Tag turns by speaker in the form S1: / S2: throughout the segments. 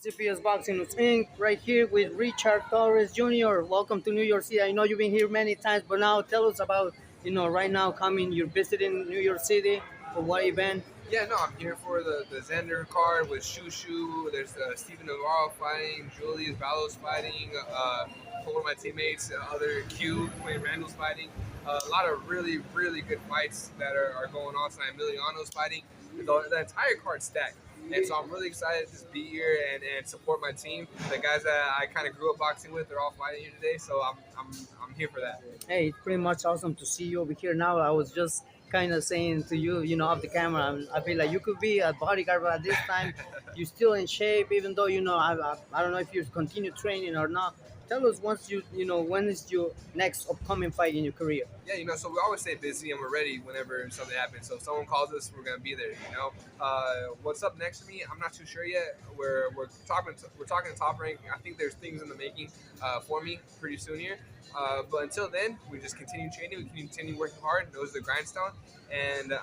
S1: This is Cpsboxingnews Inc. right here with Richard Torres, Jr. Welcome to New York City. I know you've been here many times, but now tell us about, right now coming, you're visiting New York City for what event?
S2: Yeah, no, I'm here for the Xander card with Shushu. There's Stephen Navarro fighting, Julius Ballos fighting, one of my teammates, other Q, Quinn Randall's fighting. A lot of really, really good fights that are going on tonight. Emiliano's fighting. The entire card stacked. And so I'm really excited to just be here and support my team. The guys that I kind of grew up boxing with are all fighting here today, so I'm here for that.
S1: Hey, it's pretty much awesome to see you over here now. I was just kind of saying to you, off the camera, I feel like you could be a bodyguard, but at this time, you're still in shape, even though, I don't know if you continue training or not. Tell us once when is your next upcoming fight in your career?
S2: Yeah, so we always stay busy and we're ready whenever something happens. So if someone calls us, we're gonna be there. What's up next to me? I'm not too sure yet. We're talking to Top Rank. I think there's things in the making for me pretty soon here. But until then, we just continue training. We continue working hard. Nose to the grindstone, and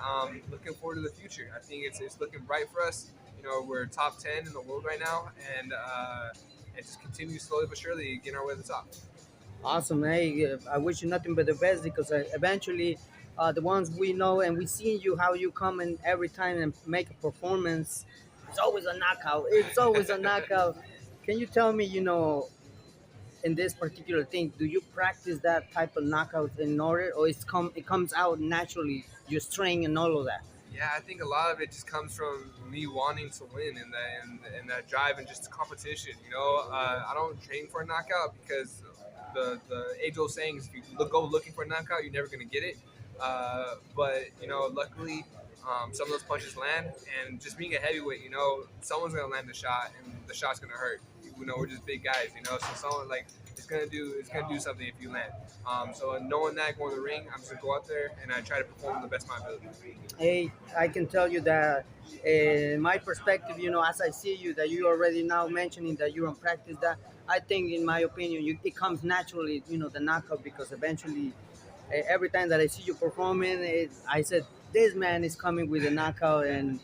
S2: looking forward to the future. I think it's looking bright for us. We're top 10 in the world right now, and just continue slowly but surely getting our way to the top.
S1: Awesome. Hey, I wish you nothing but the best because eventually, the ones we know and we seen you how you come in every time and make a performance. It's always a knockout. It's always a knockout. Can you tell me, in this particular thing, do you practice that type of knockout in order, or it comes out naturally? Your strength and all of that.
S2: Yeah, I think a lot of it just comes from me wanting to win and that drive and just competition. I don't train for a knockout because the age old saying is if you go looking for a knockout, you're never gonna get it. But luckily, some of those punches land, and just being a heavyweight, someone's gonna land the shot, and the shot's gonna hurt. We're just big guys, so someone like it's gonna do something if you land. So knowing that going to the ring, I'm just gonna go out there and I try to perform to the best of my ability.
S1: Hey, I can tell you that in my perspective, as I see you, that you already now mentioning that you're on practice, that I think, in my opinion, it comes naturally, the knockout, because eventually, every time that I see you performing, I said, this man is coming with a knockout, and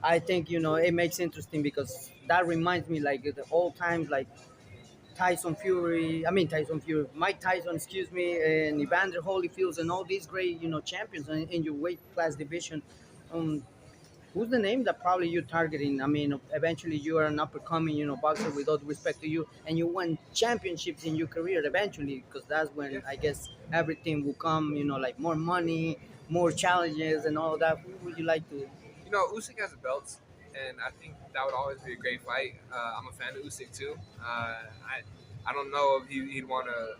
S1: I think, it makes interesting because that reminds me like the old times, like Tyson Fury, Mike Tyson, excuse me, and Evander Holyfields, and all these great, champions in your weight class division. Um, who's the name that probably you're targeting? I mean, eventually you are an up and coming, boxer, with all due respect to you, and you won championships in your career eventually, because that's when I guess everything will come, like more money, more challenges, and all that. Who would you like to?
S2: Usyk has the belts, and I think that would always be a great fight. I'm a fan of Usyk too. I don't know if he'd want to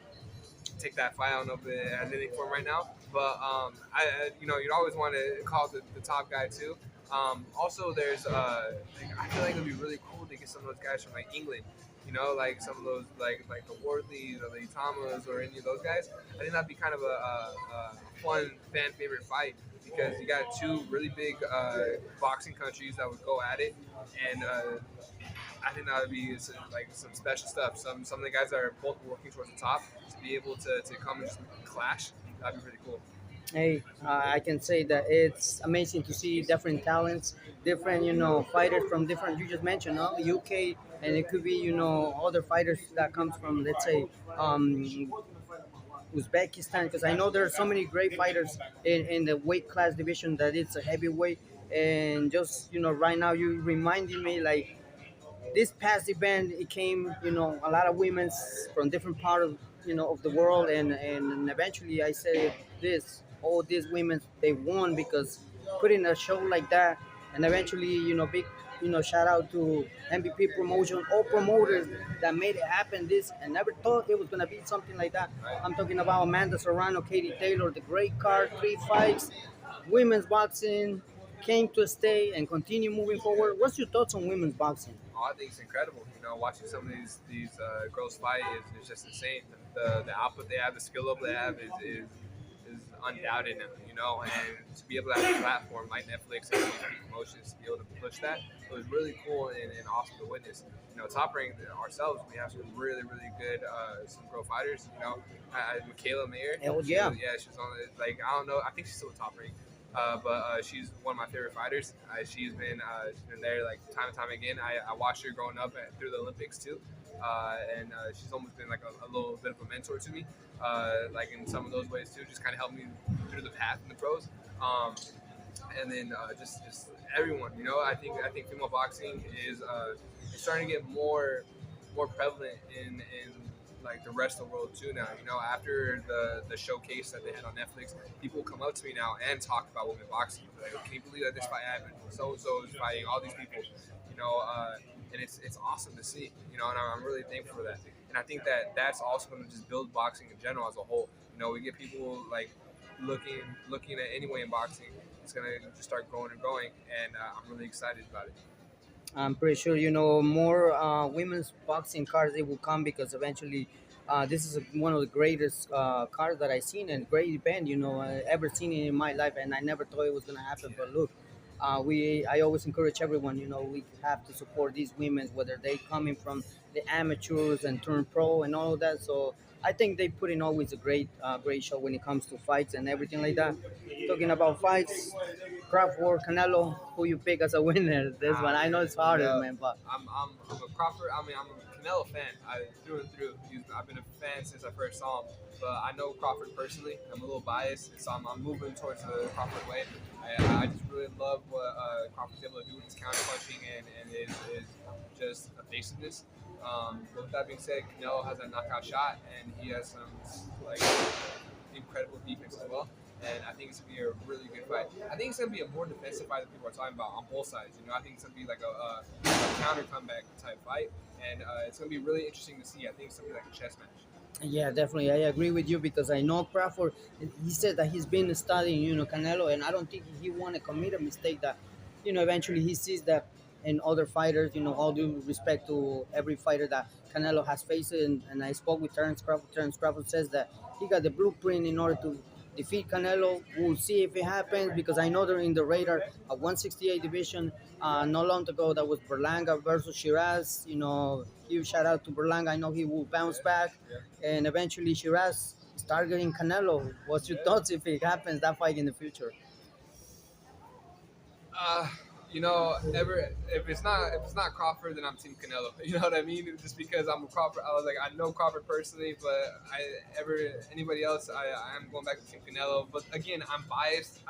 S2: take that fight. I don't know if it has anything for him right now, but you'd always want to call the top guy too. Also, there's I feel like it'd be really cool to get some of those guys from like England. Like some of those like the Wardleys or the Itamas or any of those guys. I think that'd be kind of a fun fan favorite fight because you got two really big boxing countries that would go at it, and I think that would be some special stuff. Some of the guys that are both working towards the top to be able to come and just clash. That'd be really cool.
S1: Hey, I can say that it's amazing to see different talents, different, fighters from different. You just mentioned, UK, and it could be, other fighters that comes from, let's say, Uzbekistan, because I know there are so many great fighters in the weight class division that it's a heavyweight, and just, right now you reminding me like this past event, it came, a lot of women from different part of, of the world, and eventually I said this, all these women, they won because putting a show like that, and eventually, big, shout out to MVP promotion, all promoters that made it happen. This, and never thought it was gonna be something like that. I'm talking about Amanda Serrano, Katie Taylor, the great card, 3 fights, women's boxing came to stay and continue moving forward. What's your thoughts on women's boxing?
S2: Oh, I think it's incredible. Watching some of these girls fight is just insane. The output they have, the skill level they have is undoubted now. And to be able to have a platform like Netflix and promotions to be able to push that, it was really cool and awesome to witness. Top Rank ourselves, we have some really really good some girl fighters. Michaela Mayer.
S1: Hell yeah.
S2: She's on it. Like I don't know, I think she's still a Top Rank. but she's one of my favorite fighters. She's been there like time and time again. I watched her growing up through the Olympics too, and she's almost been like a little bit of a mentor to me, like in some of those ways too. Just kind of helped me through the path in the pros. And then just everyone, I think female boxing is starting to get more prevalent in like the rest of the world too now. After the showcase that they had on Netflix, people come up to me now and talk about women boxing. Like, can you believe that this fight happened? So and so is fighting all these people, and it's awesome to see. And I'm really thankful for that. And I think that that's also going to just build boxing in general as a whole. We get people like looking at any way in boxing. It's gonna just start growing and growing, and I'm really excited about it.
S1: I'm pretty sure more women's boxing cards they will come because eventually this is one of the greatest cards that I've seen and great event I ever seen it in my life, and I never thought it was gonna happen. But look, I always encourage everyone. We have to support these women whether they coming from the amateurs and turn pro and all of that. So I think they put in always a great show when it comes to fights and everything like that. Talking about fights, Crawford, Canelo, who you pick as a winner? This one, I know it's harder, man, but
S2: I'm a Crawford. I'm a Canelo fan. Through and through. I've been a fan since I first saw him. But I know Crawford personally. I'm a little biased, so I'm moving towards the Crawford way. I just really love what Crawford's able to do with his counter punching and his just evasiveness. But with that being said, Canelo has a knockout shot, and he has some like incredible defense as well. And I think it's gonna be a really good fight. I think it's gonna be a more defensive fight than people are talking about on both sides. I think it's gonna be like a counter comeback type fight, and it's gonna be really interesting to see. I think it's gonna be like a chess match.
S1: yeah, definitely, I agree with you because I know Crawford. He said that he's been studying, Canelo, and I don't think he want to commit a mistake that, eventually he sees that in other fighters. All due respect to every fighter that Canelo has faced, and I spoke with Terrence Crawford. Terrence Crawford says that he got the blueprint in order to defeat Canelo. We'll see if it happens because I know they're in the radar at 168 division. Not long ago, that was Berlanga versus Shiraz. Huge shout out to Berlanga. I know he will bounce back, and eventually Shiraz is targeting Canelo. What's your thoughts if it happens that fight in the future?
S2: Uh, ever if it's not Crawford, then I'm Team Canelo. You know what I mean? Just because I'm a Crawford, I know Crawford personally, but anybody else, I'm going back to Team Canelo. But again, I'm biased.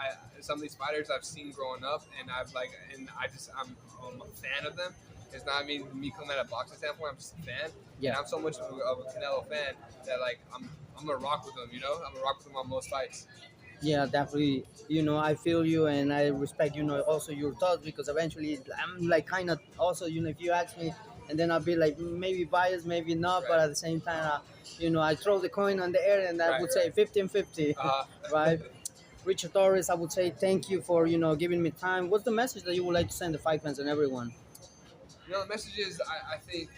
S2: Some of these fighters I've seen growing up, and I'm a fan of them. It's not me coming at a boxing standpoint. I'm just a fan.
S1: Yeah.
S2: And I'm so much of a Canelo fan that I'm gonna rock with him. I'm gonna rock with him on most fights.
S1: Yeah, definitely. I feel you and I respect, also your thoughts because eventually I'm like kind of also, if you ask me, and then I'll be like maybe biased, maybe not, but
S2: Right.
S1: at the same time, I throw the coin on the air and I would say
S2: Right.
S1: 50-50,
S2: Uh,
S1: right? Richard Torres, I would say thank you for, giving me time. What's the message that you would like to send the fight fans and everyone?
S2: the message is I think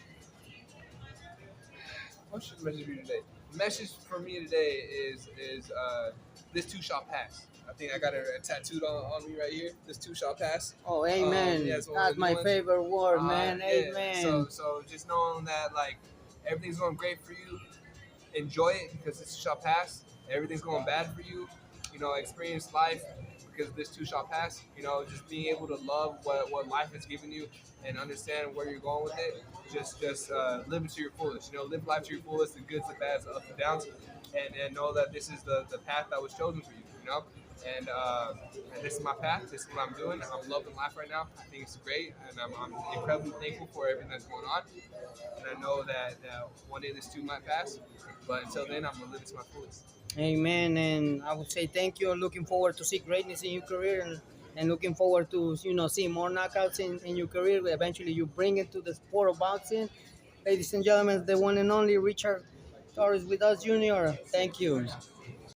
S2: what should the message be today? The message for me today is this too shall pass. I think I got it tattooed on me right here. This too shall pass.
S1: Oh, amen.
S2: Yeah, it's one of
S1: That's
S2: the
S1: my
S2: new ones.
S1: favorite word, man.
S2: Yeah,
S1: Amen.
S2: so just knowing that like everything's going great for you, enjoy it because this shall pass. Everything's going bad for you, experience life because this too shall pass. Just being able to love what life has given you and understand where you're going with it. Just live it to your fullest. Live life to your fullest, the goods, the bads, the ups and downs, and know that this is the path that was chosen for you. And this is my path. This is what I'm doing. I'm loving life right now. I think it's great, and I'm incredibly thankful for everything that's going on. And I know that one day this too might pass, but until then, I'm gonna live it to my fullest.
S1: Amen. And I would say thank you. Looking forward to see greatness in your career and looking forward to see more knockouts in your career. Eventually, you bring it to the sport of boxing. Ladies and gentlemen, the one and only Richard Torres with us, Junior. Thank you.